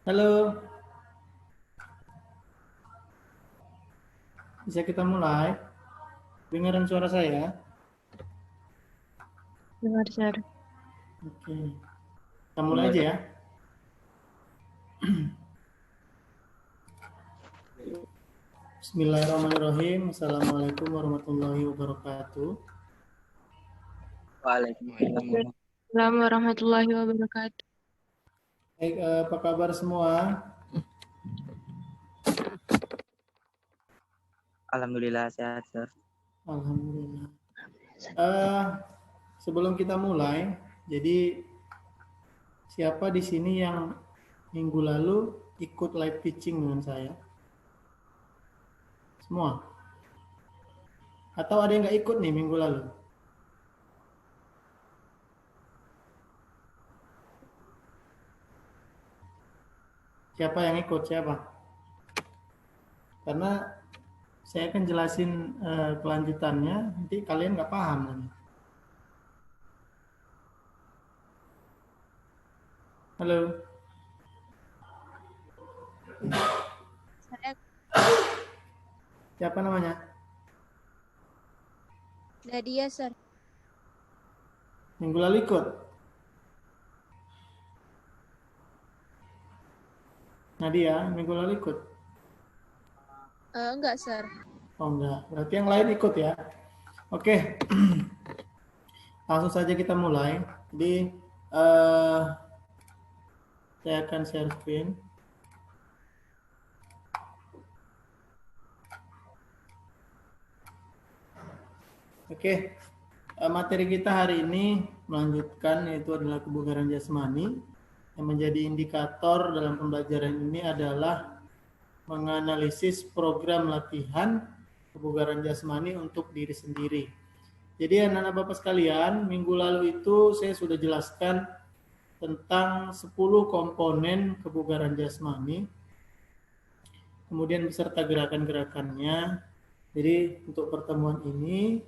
Halo, bisa kita mulai? Dengaran suara saya? Dengar, Sar. Oke, kita mulai aja ya. Bismillahirrahmanirrahim. Assalamualaikum warahmatullahi wabarakatuh. Waalaikumsalam. Assalamualaikum warahmatullahi wabarakatuh. Baik, apa kabar semua? Alhamdulillah sehat, Sir. Alhamdulillah. Sebelum kita mulai, jadi siapa di sini yang minggu lalu ikut live pitching dengan saya? Semua? Atau ada yang nggak ikut nih minggu lalu? Siapa yang ikut? Siapa? Karena saya akan jelasin kelanjutannya, nanti kalian nggak paham nanti. Halo. Saya Siapa namanya? Nadia, Sar. Minggu lalu ikut? Nadia, minggu lalu ikut? Enggak, Sar. Oh enggak, berarti yang lain ikut ya. Oke, langsung saja kita mulai. Jadi, saya akan share screen. Oke, materi kita hari ini melanjutkan, yaitu adalah kebugaran jasmani. Yang menjadi indikator dalam pembelajaran ini adalah menganalisis program latihan kebugaran jasmani untuk diri sendiri. Jadi anak-anak Bapak sekalian, minggu lalu itu saya sudah jelaskan tentang 10 komponen kebugaran jasmani, kemudian beserta gerakan-gerakannya. Jadi untuk pertemuan ini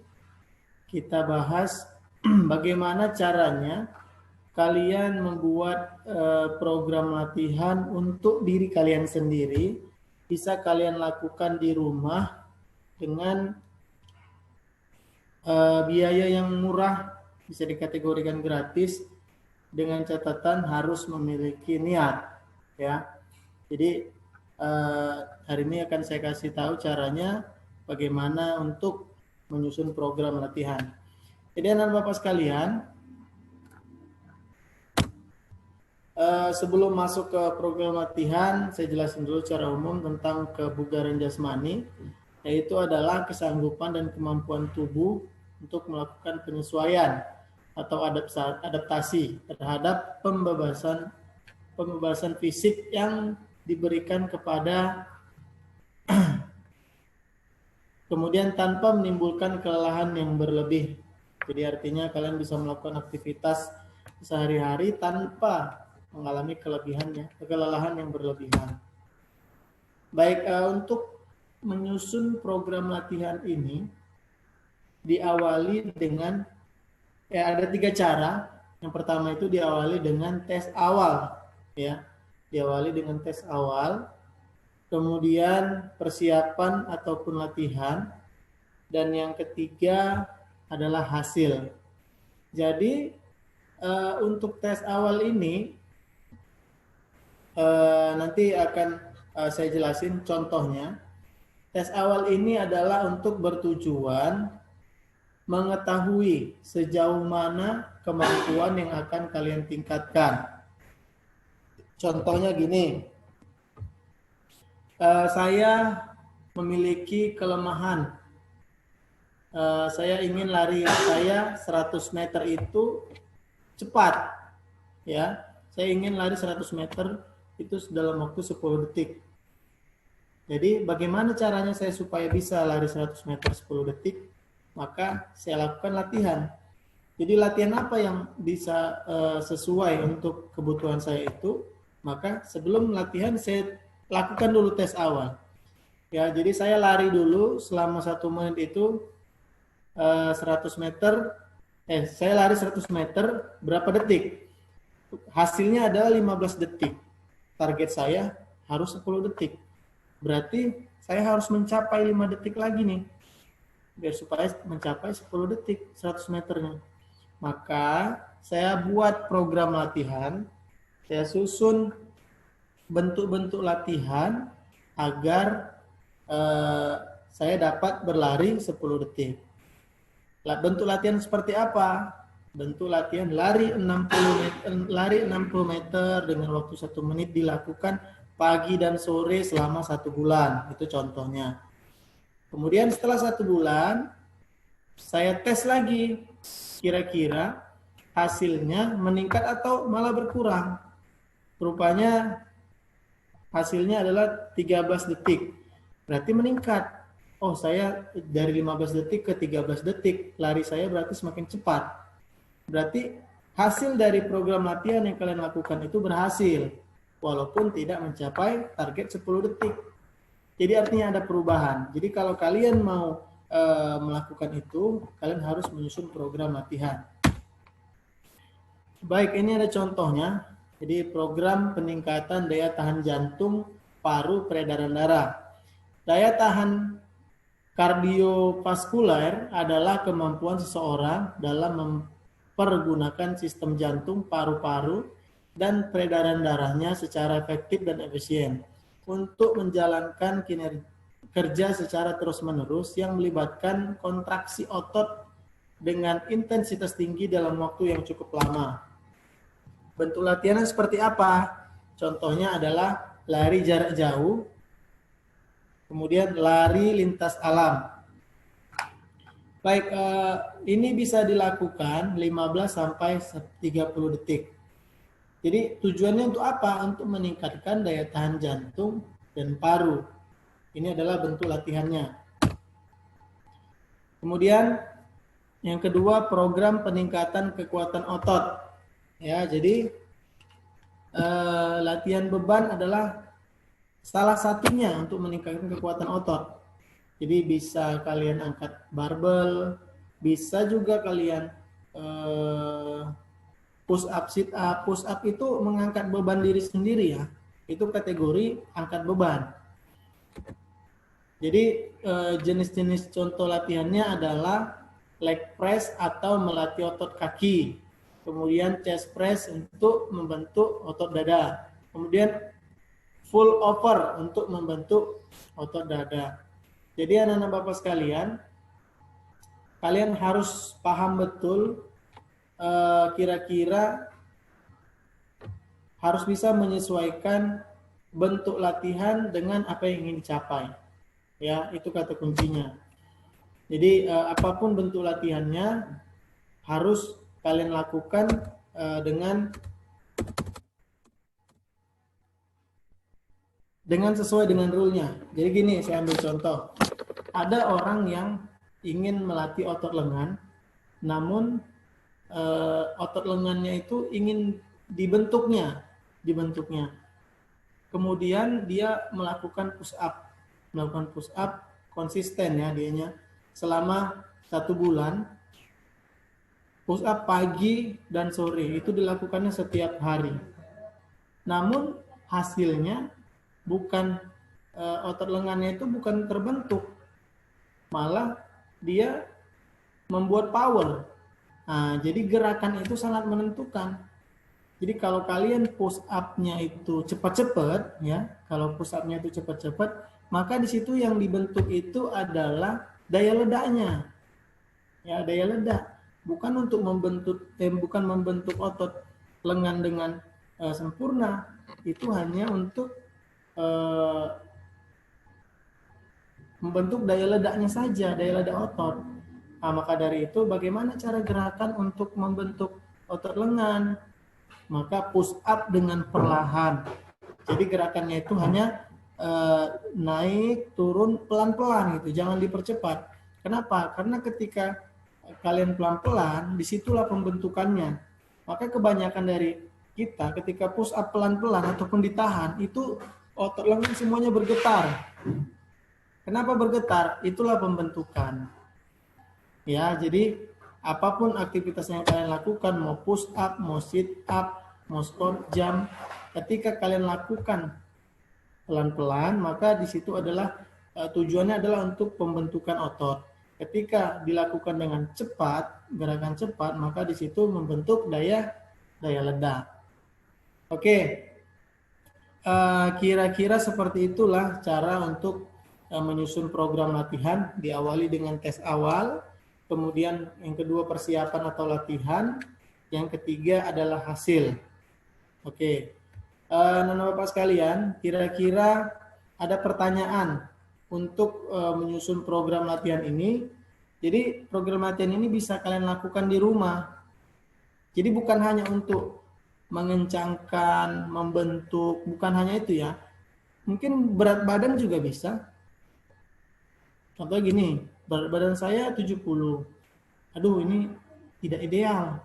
kita bahas bagaimana caranya kalian membuat program latihan untuk diri kalian sendiri, bisa kalian lakukan di rumah dengan biaya yang murah, bisa dikategorikan gratis, dengan catatan harus memiliki niat, ya. Jadi hari ini akan saya kasih tahu caranya bagaimana untuk menyusun program latihan. Jadi anak Bapak sekalian, sebelum masuk ke program latihan, saya jelasin dulu secara umum tentang kebugaran jasmani, yaitu adalah kesanggupan dan kemampuan tubuh untuk melakukan penyesuaian atau adaptasi terhadap pembebasan fisik yang diberikan kepada kemudian tanpa menimbulkan kelelahan yang berlebih. Jadi artinya kalian bisa melakukan aktivitas sehari-hari tanpa mengalami kelelahan yang berlebihan. Baik, untuk menyusun program latihan ini diawali dengan ada 3 cara. Yang pertama itu diawali dengan tes awal, ya. Diawali dengan tes awal, kemudian persiapan ataupun latihan, dan yang ketiga adalah hasil. Jadi untuk tes awal ini nanti akan saya jelasin contohnya. Tes awal ini adalah untuk bertujuan mengetahui sejauh mana kemampuan yang akan kalian tingkatkan. Contohnya gini, saya memiliki kelemahan. Saya ingin lari saya 100 meter itu cepat, ya. Saya ingin lari 100 meter itu dalam waktu 10 detik. Jadi bagaimana caranya saya supaya bisa lari 100 meter 10 detik? Maka saya lakukan latihan. Jadi latihan apa yang bisa sesuai untuk kebutuhan saya itu? Maka sebelum latihan saya lakukan dulu tes awal. Ya, jadi saya lari dulu selama 1 menit itu 100 meter. Saya lari 100 meter berapa detik? Hasilnya adalah 15 detik. target saya harus 10 detik. Berarti saya harus mencapai 5 detik lagi nih. Biar supaya mencapai 10 detik 100 meternya. Maka saya buat program latihan, saya susun bentuk-bentuk latihan agar saya dapat berlari 10 detik. Bentuk latihan seperti apa? Bentuk latihan lari 60 meter dengan waktu 1 menit dilakukan pagi dan sore selama 1 bulan. Itu contohnya. Kemudian setelah 1 bulan, saya tes lagi. Kira-kira hasilnya meningkat atau malah berkurang. Rupanya hasilnya adalah 13 detik. Berarti meningkat. Oh, saya dari 15 detik ke 13 detik. Lari saya berarti semakin cepat. Berarti hasil dari program latihan yang kalian lakukan itu berhasil. Walaupun tidak mencapai target 10 detik. Jadi artinya ada perubahan. Jadi kalau kalian mau melakukan itu, kalian harus menyusun program latihan. Baik, ini ada contohnya. Jadi program peningkatan daya tahan jantung, paru, peredaran darah. Daya tahan kardiovaskuler adalah kemampuan seseorang dalam mempergunakan sistem jantung, paru-paru, dan peredaran darahnya secara efektif dan efisien untuk menjalankan kerja secara terus-menerus yang melibatkan kontraksi otot dengan intensitas tinggi dalam waktu yang cukup lama. Bentuk latihannya seperti apa? Contohnya adalah lari jarak jauh, kemudian lari lintas alam. Baik, ini bisa dilakukan 15 sampai 30 detik. Jadi tujuannya untuk apa? Untuk meningkatkan daya tahan jantung dan paru. Ini adalah bentuk latihannya. Kemudian yang kedua, program peningkatan kekuatan otot. Ya, jadi latihan beban adalah salah satunya untuk meningkatkan kekuatan otot. Jadi bisa kalian angkat barbel, bisa juga kalian push up, sit up. Push up itu mengangkat beban diri sendiri ya. Itu kategori angkat beban. Jadi jenis-jenis contoh latihannya adalah leg press atau melatih otot kaki. Kemudian chest press untuk membentuk otot dada. Kemudian full over untuk membentuk otot dada. Jadi anak-anak Bapak sekalian, kalian harus paham betul kira-kira harus bisa menyesuaikan bentuk latihan dengan apa yang ingin dicapai. Ya, itu kata kuncinya. Jadi apapun bentuk latihannya harus kalian lakukan dengan sesuai dengan rule-nya. Jadi gini, saya ambil contoh. Ada orang yang ingin melatih otot lengan, namun otot lengannya itu ingin dibentuknya. Kemudian dia melakukan push up konsisten ya dianya selama 1 bulan. Push up pagi dan sore itu dilakukannya setiap hari. Namun hasilnya bukan otot lengannya itu bukan terbentuk, malah dia membuat power. Nah, jadi gerakan itu sangat menentukan. Jadi kalau kalian push up-nya itu cepat-cepat, ya, kalau push up-nya itu cepat-cepat, maka di situ yang dibentuk itu adalah daya ledaknya. Ya, daya ledak. Bukan untuk membentuk otot lengan dengan sempurna. Itu hanya untuk membentuk daya ledaknya saja, daya ledak otot. Nah, maka dari itu bagaimana cara gerakan untuk membentuk otot lengan? Maka push up dengan perlahan. Jadi gerakannya itu hanya naik, turun pelan-pelan gitu, jangan dipercepat. Kenapa? Karena ketika kalian pelan-pelan, disitulah pembentukannya. Maka kebanyakan dari kita ketika push up pelan-pelan ataupun ditahan, itu otot lengan semuanya bergetar. Kenapa bergetar? Itulah pembentukan. Ya, jadi apapun aktivitas yang kalian lakukan, mau push up, mau sit up, mau squat jump, ketika kalian lakukan pelan-pelan, maka di situ adalah tujuannya adalah untuk pembentukan otot. Ketika dilakukan dengan cepat, gerakan cepat, maka di situ membentuk daya ledak. Oke, kira-kira seperti itulah cara untuk menyusun program latihan. Diawali dengan tes awal, kemudian yang kedua persiapan atau latihan, yang ketiga adalah hasil. Oke, Nona Bapak sekalian, kira-kira ada pertanyaan untuk menyusun program latihan ini. Jadi program latihan ini bisa kalian lakukan di rumah. Jadi bukan hanya untuk mengencangkan, membentuk, bukan hanya itu ya. Mungkin berat badan juga bisa. Contoh gini, berat badan saya 70. Aduh, ini tidak ideal.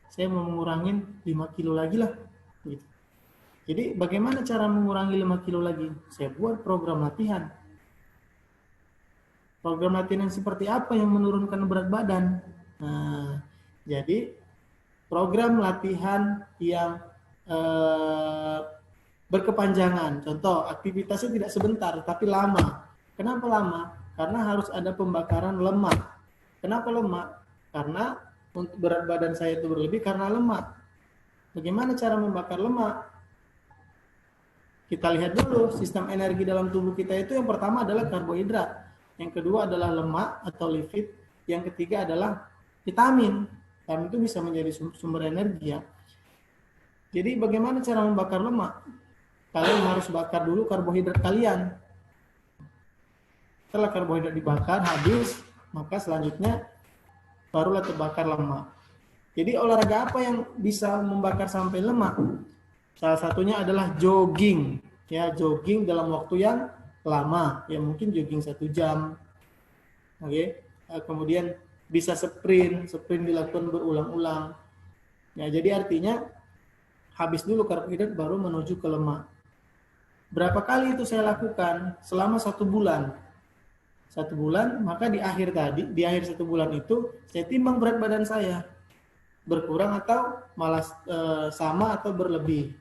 Saya mau mengurangin 5 kilo lagi lah. Gitu. Jadi bagaimana cara mengurangi 5 kilo lagi? Saya buat program latihan. Program latihan yang seperti apa yang menurunkan berat badan? Nah, jadi program latihan yang berkepanjangan. Contoh, aktivitasnya tidak sebentar, tapi lama. Kenapa lama? Karena harus ada pembakaran lemak. Kenapa lemak? Karena untuk berat badan saya itu berlebih karena lemak. Bagaimana cara membakar lemak? Kita lihat dulu sistem energi dalam tubuh kita itu yang pertama adalah karbohidrat. Yang kedua adalah lemak atau lipid. Yang ketiga adalah vitamin. Vitamin itu bisa menjadi sumber energi ya. Jadi bagaimana cara membakar lemak? Kalian harus bakar dulu karbohidrat kalian. Setelah karbohidrat dibakar habis, maka selanjutnya barulah terbakar lemak. Jadi olahraga apa yang bisa membakar sampai lemak? Salah satunya adalah jogging. Ya, jogging dalam waktu yang lama, ya mungkin jogging 1 jam. Oke. Kemudian bisa sprint dilakukan berulang-ulang. Ya, jadi artinya habis dulu karbohidrat baru menuju ke lemak. Berapa kali itu saya lakukan? Selama 1 bulan. 1 bulan, maka di akhir 1 bulan itu saya timbang berat badan saya. Berkurang atau malah sama atau berlebih.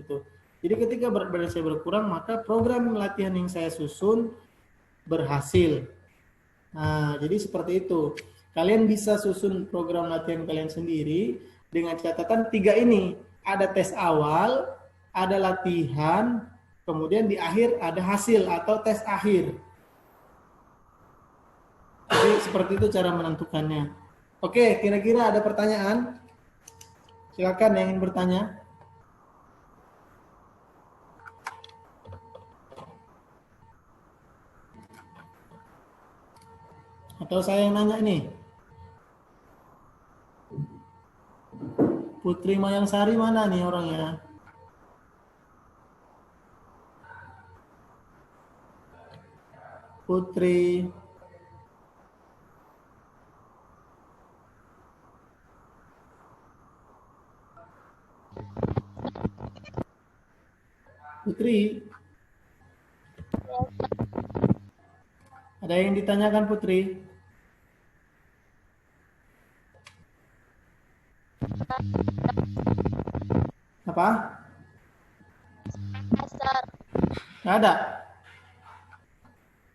Gitu. Jadi ketika berat badan saya berkurang, maka program latihan yang saya susun berhasil. Nah, jadi seperti itu. Kalian bisa susun program latihan kalian sendiri dengan catatan 3 ini. Ada tes awal, ada latihan, kemudian di akhir ada hasil atau tes akhir. Jadi seperti itu cara menentukannya. Oke, kira-kira ada pertanyaan? Silakan yang ingin bertanya. Atau saya yang nanya nih? Putri Mayangsari mana nih orangnya? Putri. Putri. Ada yang ditanyakan Putri? Apa? Nggak ada?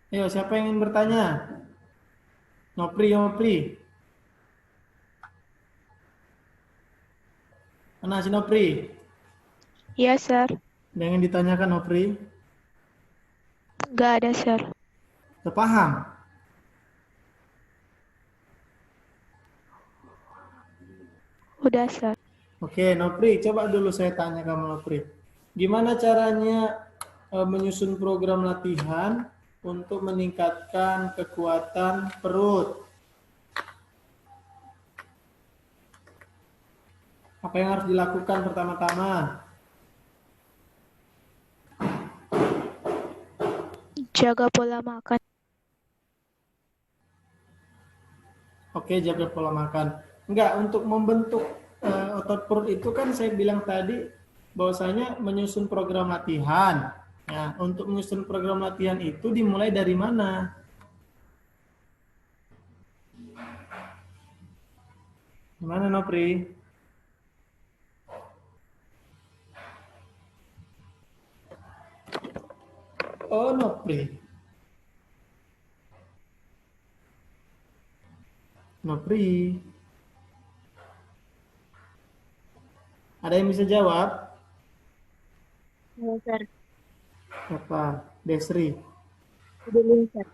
Ayo, siapa yang ingin bertanya? Nopri. Mana si Nopri? Iya, Sir. Ada yang ingin ditanyakan Nopri? Nggak ada, Sir. Terpaham? Udah, Sir. Oke, Nopri, coba dulu saya tanya kamu Nopri. Gimana caranya menyusun program latihan untuk meningkatkan kekuatan perut? Apa yang harus dilakukan pertama-tama? Jaga pola makan. Oke, jaga pola makan. Enggak, untuk membentuk otot perut itu kan saya bilang tadi bahwasanya menyusun program latihan. Nah, untuk menyusun program latihan itu dimulai dari mana? Gimana Nopri? Oh, Nopri. Nopri. Ada yang bisa jawab? Ya, Sir. Apa? Desri. Adelia, Sir.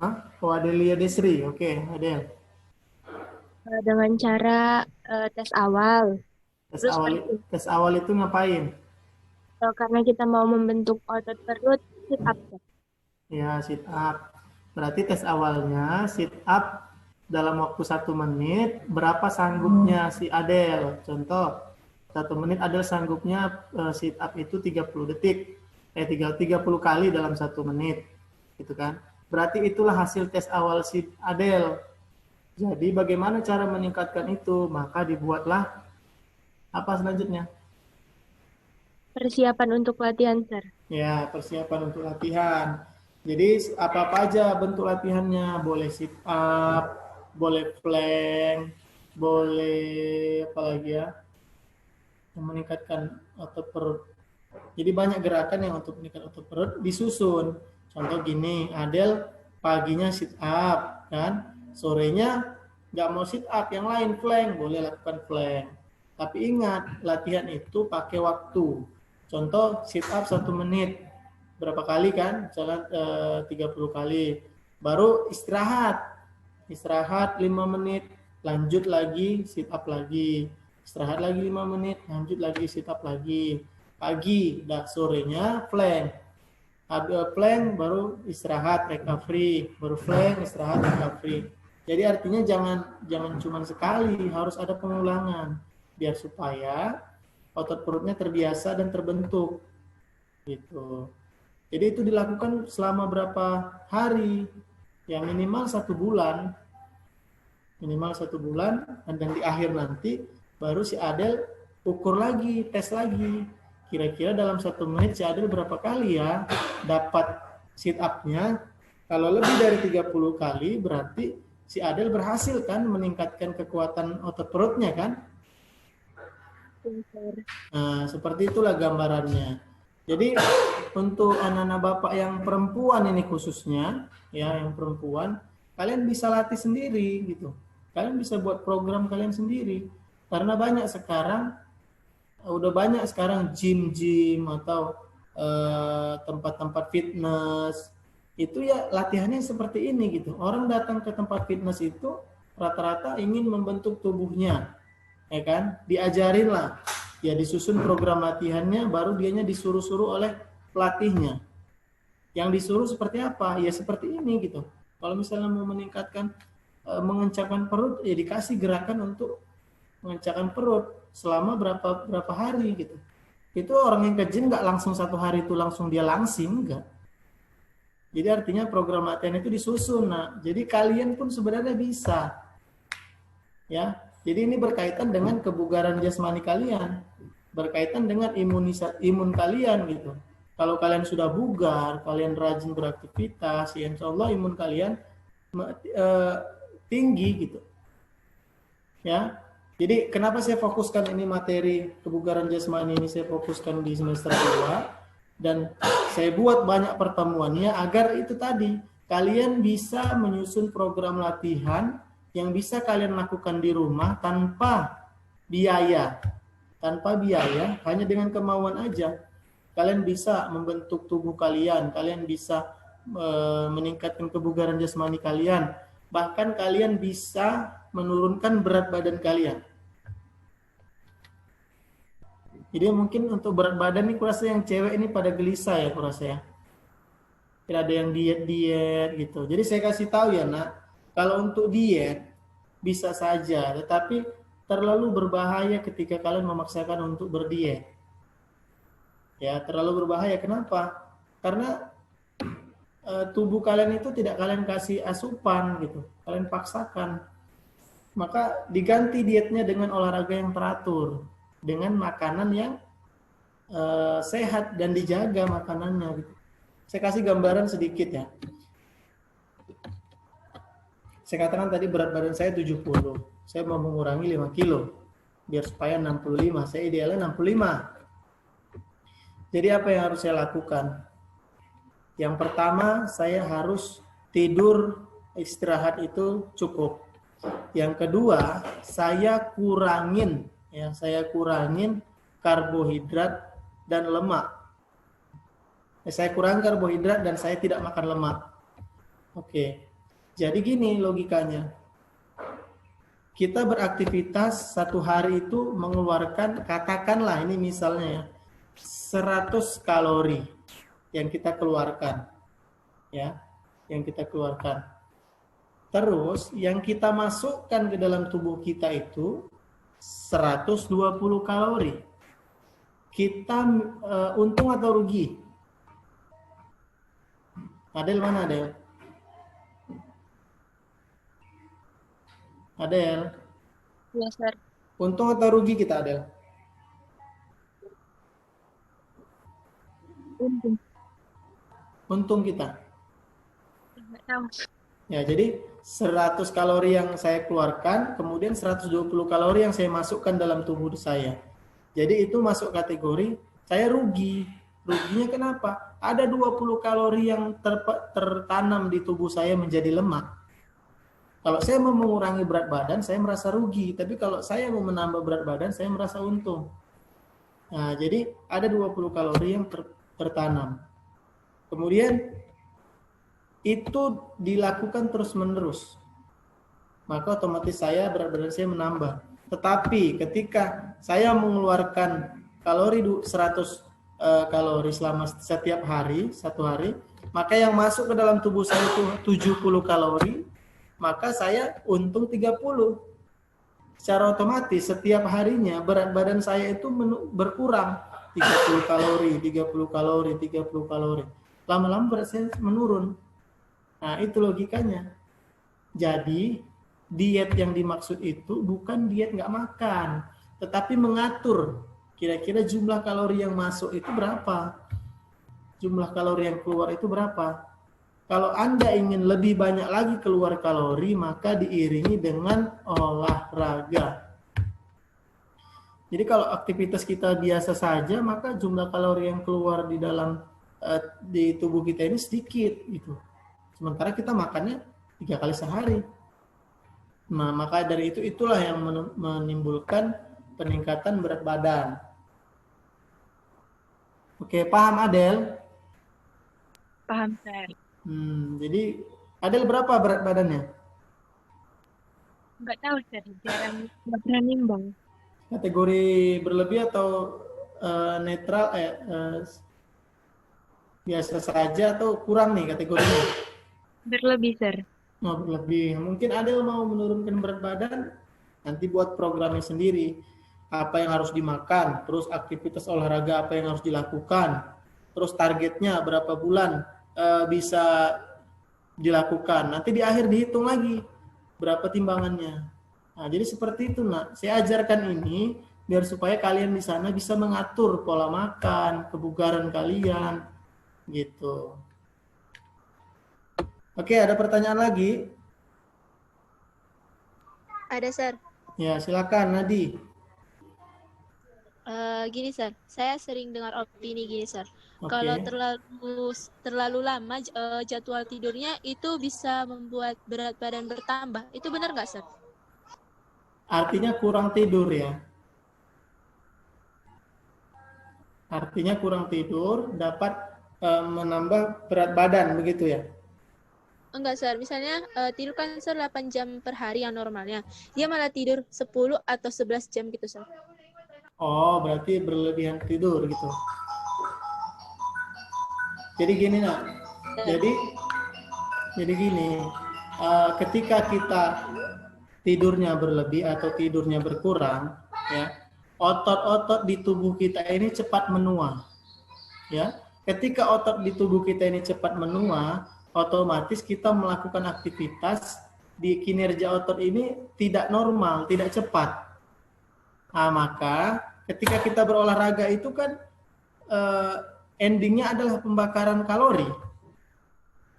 Hah? Oh, Adelia Desri. Oke, Adel. Dengan cara tes awal. Tes Terus awal, tes awal itu ngapain? karena kita mau membentuk otot perut, sit up, Sir. Ya, sit up. Berarti tes awalnya sit up dalam waktu 1 menit. Berapa sanggupnya si Adel? Contoh, 1 menit Adel sanggupnya sit up itu 30 detik. 30 kali dalam 1 menit. Gitu kan? Berarti itulah hasil tes awal si Adel. Jadi bagaimana cara meningkatkan itu? Maka dibuatlah apa selanjutnya? Persiapan untuk latihan, Sir. Ya, persiapan untuk latihan. Jadi apa-apa aja bentuk latihannya, boleh sit up, boleh plank, boleh apa lagi ya, yang meningkatkan otot perut. Jadi banyak gerakan yang untuk meningkatkan otot perut disusun. Contoh gini, Adel paginya sit up, kan? Sorenya nggak mau sit up, yang lain plank, boleh lakukan plank. Tapi ingat, latihan itu pakai waktu. Contoh sit up 1 menit. Berapa kali kan? Misalnya 30 kali. Baru istirahat. Istirahat 5 menit. Lanjut lagi sit up lagi. Istirahat lagi 5 menit. Lanjut lagi sit up lagi. Pagi, sorenya plank. Habis plank baru istirahat recovery. Baru plank istirahat recovery. Jadi artinya jangan cuma sekali, harus ada pengulangan biar supaya otot perutnya terbiasa dan terbentuk gitu. Jadi itu dilakukan selama berapa hari? Ya minimal 1 bulan, dan di akhir nanti baru si Adel ukur lagi, tes lagi. Kira-kira dalam 1 menit si Adel berapa kali ya dapat sit up-nya? Kalau lebih dari 30 kali berarti si Adel berhasil kan meningkatkan kekuatan otot perutnya kan? Nah, seperti itulah gambarannya. Jadi untuk anak-anak bapak yang perempuan ini khususnya, ya yang perempuan, kalian bisa latih sendiri gitu. Kalian bisa buat program kalian sendiri. Karena udah banyak sekarang gym-gym atau tempat-tempat fitness. Itu ya latihannya seperti ini gitu. Orang datang ke tempat fitness itu rata-rata ingin membentuk tubuhnya. Ya kan? Diajarin lah. Ya disusun program latihannya, baru dianya disuruh-suruh oleh pelatihnya. Yang disuruh seperti apa? Ya seperti ini gitu. Kalau misalnya mau meningkatkan, mengencangkan perut, ya dikasih gerakan untuk mengencangkan perut selama berapa hari gitu. Itu orang yang ke gym nggak langsung 1 hari itu langsung dia langsing, enggak. Jadi artinya program latihan itu disusun. Nah, jadi kalian pun sebenarnya bisa. Ya, jadi ini berkaitan dengan kebugaran jasmani kalian, berkaitan dengan imun kalian gitu. Kalau kalian sudah bugar, kalian rajin beraktivitas, ya insya Allah imun kalian tinggi gitu. Ya, jadi kenapa saya fokuskan ini materi kebugaran jasmani ini saya fokuskan di semester 2 dan saya buat banyak pertemuannya agar itu tadi kalian bisa menyusun program latihan yang bisa kalian lakukan di rumah tanpa biaya, hanya dengan kemauan aja. Kalian bisa membentuk tubuh kalian, kalian bisa meningkatkan kebugaran jasmani kalian, bahkan kalian bisa menurunkan berat badan kalian. Jadi mungkin untuk berat badan ini kurasa yang cewek ini pada gelisah ya kurasa ya. Tidak ada yang diet gitu. Jadi saya kasih tahu ya nak, kalau untuk diet bisa saja, tetapi terlalu berbahaya ketika kalian memaksakan untuk berdiet. Ya, terlalu berbahaya. Kenapa? Karena tubuh kalian itu tidak kalian kasih asupan gitu. Kalian paksakan. Maka diganti dietnya dengan olahraga yang teratur, dengan makanan yang sehat dan dijaga makanannya gitu. Saya kasih gambaran sedikit ya. Saya katakan tadi berat badan saya 70. Saya mau mengurangi 5 kilo. Biar supaya 65. Saya idealnya 65. Jadi apa yang harus saya lakukan? Yang pertama, saya harus tidur istirahat itu cukup. Yang kedua, saya kurangin karbohidrat dan lemak. Saya kurangi karbohidrat dan saya tidak makan lemak. Oke. Jadi gini logikanya. Kita beraktivitas satu hari itu mengeluarkan, katakanlah ini misalnya ya, 100 kalori yang kita keluarkan. Ya, yang kita keluarkan. Terus yang kita masukkan ke dalam tubuh kita itu 120 kalori. Kita untung atau rugi? Adel mana Adel? Adel, Ya, Sir. untung atau rugi kita Adel? Untung. Untung kita. Nggak tahu. Ya, jadi 100 kalori yang saya keluarkan, kemudian 120 kalori yang saya masukkan dalam tubuh saya. Jadi itu masuk kategori saya rugi. Ruginya kenapa? Ada 20 kalori yang tertanam di tubuh saya menjadi lemak. Kalau saya mau mengurangi berat badan, saya merasa rugi. Tapi kalau saya mau menambah berat badan, saya merasa untung. Nah, jadi ada 20 kalori yang tertanam. Kemudian itu dilakukan terus-menerus. Maka otomatis berat badan saya menambah. Tetapi ketika saya mengeluarkan kalori 100 kalori selama setiap hari, satu hari, maka yang masuk ke dalam tubuh saya itu 70 kalori, maka saya untung 30. Secara otomatis setiap harinya berat badan saya itu berkurang 30 kalori, 30 kalori, 30 kalori. Lama-lama berat saya menurun. Nah, itu logikanya. Jadi, diet yang dimaksud itu bukan diet nggak makan, tetapi mengatur kira-kira jumlah kalori yang masuk itu berapa, jumlah kalori yang keluar itu berapa. Kalau Anda ingin lebih banyak lagi keluar kalori, maka diiringi dengan olahraga. Jadi kalau aktivitas kita biasa saja, maka jumlah kalori yang keluar di tubuh kita ini sedikit gitu. Sementara kita makannya 3 kali sehari. Nah, maka dari itulah yang menimbulkan peningkatan berat badan. Oke, paham Adel? Paham, Sir. Jadi Adel berapa berat badannya? Nggak tahu, Sir. Jarang nggak pernah nimbang. Kategori berlebih atau netral, biasa saja atau kurang nih kategorinya? Berlebih, Sir. Oh, berlebih. Mungkin Adel mau menurunkan berat badan, nanti buat programnya sendiri. Apa yang harus dimakan, terus aktivitas olahraga apa yang harus dilakukan, terus targetnya berapa bulan bisa dilakukan. Nanti di akhir dihitung lagi berapa timbangannya. Nah, jadi seperti itu, Nak. Saya ajarkan ini biar supaya kalian di sana bisa mengatur pola makan, kebugaran kalian, gitu. Oke, ada pertanyaan lagi? Ada, Sir. Ya, silakan, Nadi. Gini, Sir. Saya sering dengar opini gini, Sir. Oke. Kalau terlalu lama jadwal tidurnya itu bisa membuat berat badan bertambah. Itu benar nggak, Sir? Artinya kurang tidur ya. Artinya kurang tidur dapat menambah berat badan, begitu ya? Enggak, Sir. Misalnya tidur kan, Sir, 8 jam per hari yang normalnya. Dia malah tidur 10 atau 11 jam gitu, Sir. Oh, berarti berlebihan tidur gitu. Jadi gini, Nak. Jadi gini, ketika kita tidurnya berlebih atau tidurnya berkurang, ya, otot-otot di tubuh kita ini cepat menua. Ya, ketika otot di tubuh kita ini cepat menua, otomatis kita melakukan aktivitas di kinerja otot ini tidak normal, tidak cepat. Nah, maka ketika kita berolahraga itu kan endingnya adalah pembakaran kalori.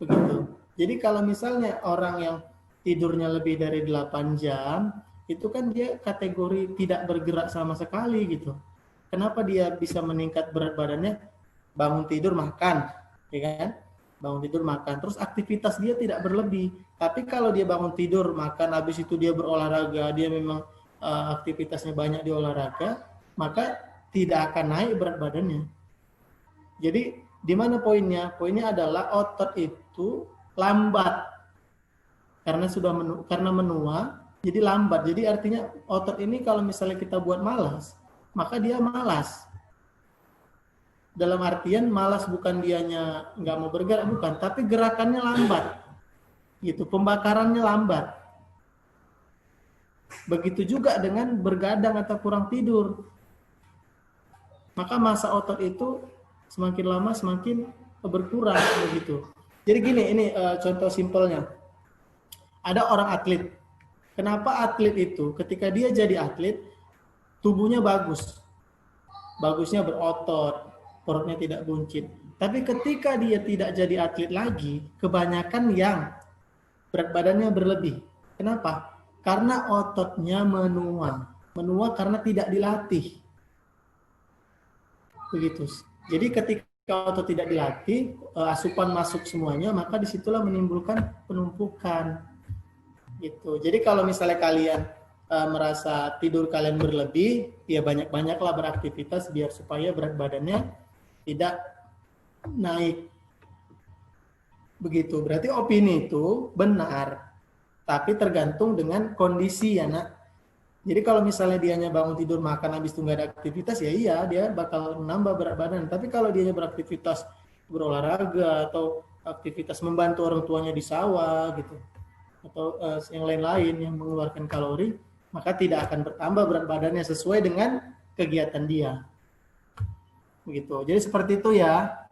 Begitu. Jadi kalau misalnya orang yang tidurnya lebih dari 8 jam, itu kan dia kategori tidak bergerak sama sekali gitu. Kenapa dia bisa meningkat berat badannya? Bangun tidur, makan, ya kan? Bangun tidur, makan. Terus aktivitas dia tidak berlebih. Tapi kalau dia bangun tidur, makan, habis itu dia berolahraga, dia memang aktivitasnya banyak di olahraga, maka tidak akan naik berat badannya. Jadi di mana poinnya? Poinnya adalah otot itu lambat karena karena menua, jadi lambat. Jadi artinya otot ini kalau misalnya kita buat malas, maka dia malas. Dalam artian malas bukan dianya nggak mau bergerak, bukan, tapi gerakannya lambat, gitu, pembakarannya lambat. Begitu juga dengan bergadang atau kurang tidur, maka massa otot itu semakin lama semakin berkurang, begitu. Jadi gini, ini contoh simpelnya. Ada orang atlet. Kenapa atlet itu ketika dia jadi atlet tubuhnya bagus, bagusnya berotot, perutnya tidak buncit. Tapi ketika dia tidak jadi atlet lagi, kebanyakan yang berat badannya berlebih. Kenapa? Karena ototnya menua. Menua karena tidak dilatih. Begitu. Jadi ketika otot tidak dilatih, asupan masuk semuanya, maka disitulah menimbulkan penumpukan. Gitu. Jadi kalau misalnya kalian merasa tidur kalian berlebih, ya banyak-banyaklah beraktivitas biar supaya berat badannya tidak naik. Begitu. Berarti opini itu benar, tapi tergantung dengan kondisi ya nak. Jadi kalau misalnya dianya bangun tidur, makan, habis itu nggak ada aktivitas, ya iya dia bakal menambah berat badan. Tapi kalau dianya beraktivitas, berolahraga atau aktivitas membantu orang tuanya di sawah gitu, atau yang lain-lain yang mengeluarkan kalori, maka tidak akan bertambah berat badannya sesuai dengan kegiatan dia. Begitu. Jadi seperti itu ya.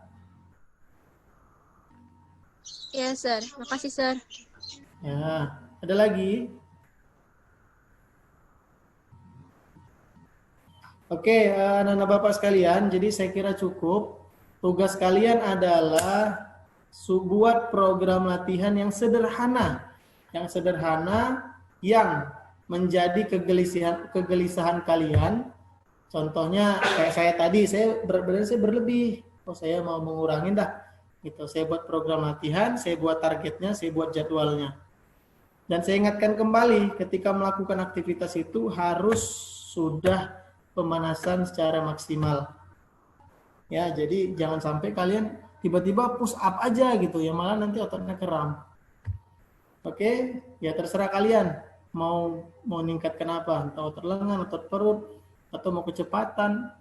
Ya, Sir. Makasih, Sir. Ya, ada lagi? Oke, anak-anak Bapak sekalian, jadi saya kira cukup. Tugas kalian adalah buat program latihan yang sederhana. Yang sederhana yang menjadi kegelisahan kalian. Contohnya kayak saya tadi, saya berat badan saya berlebih. Oh, saya mau mengurangin dah. Gitu. Saya buat program latihan, saya buat targetnya, saya buat jadwalnya. Dan saya ingatkan kembali, ketika melakukan aktivitas itu harus sudah pemanasan secara maksimal. Ya, jadi jangan sampai kalian tiba-tiba push up aja gitu ya, malah nanti ototnya kram. Oke, ya terserah kalian mau meningkatkan apa, entah otot lengan, otot perut, atau mau kecepatan,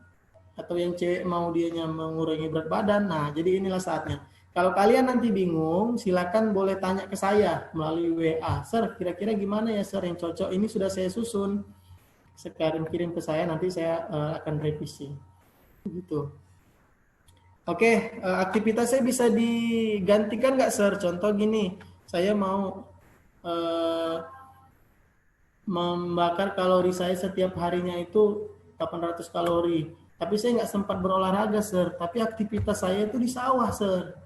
atau yang cewek mau dianya mengurangi berat badan. Nah, jadi inilah saatnya. Kalau kalian nanti bingung, silakan boleh tanya ke saya melalui WA. Sir, kira-kira gimana ya Sir yang cocok? Ini sudah saya susun. Sekarang kirim ke saya, nanti saya akan revisi. Begitu. Oke, aktivitas saya bisa digantikan nggak Sir? Contoh gini, saya mau membakar kalori saya setiap harinya itu 800 kalori. Tapi saya nggak sempat berolahraga, Sir. Tapi aktivitas saya itu di sawah, Sir.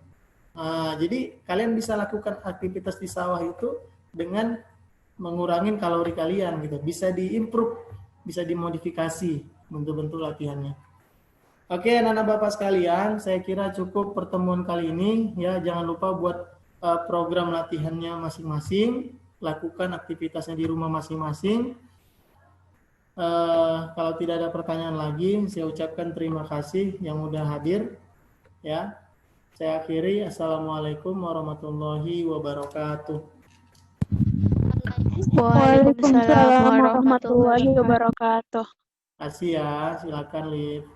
Nah, jadi kalian bisa lakukan aktivitas di sawah itu dengan mengurangi kalori kalian gitu. Bisa diimprove, bisa dimodifikasi bentuk-bentuk latihannya. Oke, anak-anak Bapak sekalian, saya kira cukup pertemuan kali ini. Ya, jangan lupa buat program latihannya masing-masing. Lakukan aktivitasnya di rumah masing-masing. Kalau tidak ada pertanyaan lagi, saya ucapkan terima kasih yang udah hadir. Ya, saya akhiri. Assalamualaikum warahmatullahi wabarakatuh. Waalaikumsalam warahmatullahi wabarakatuh. Terima kasih ya. Silakan Liv.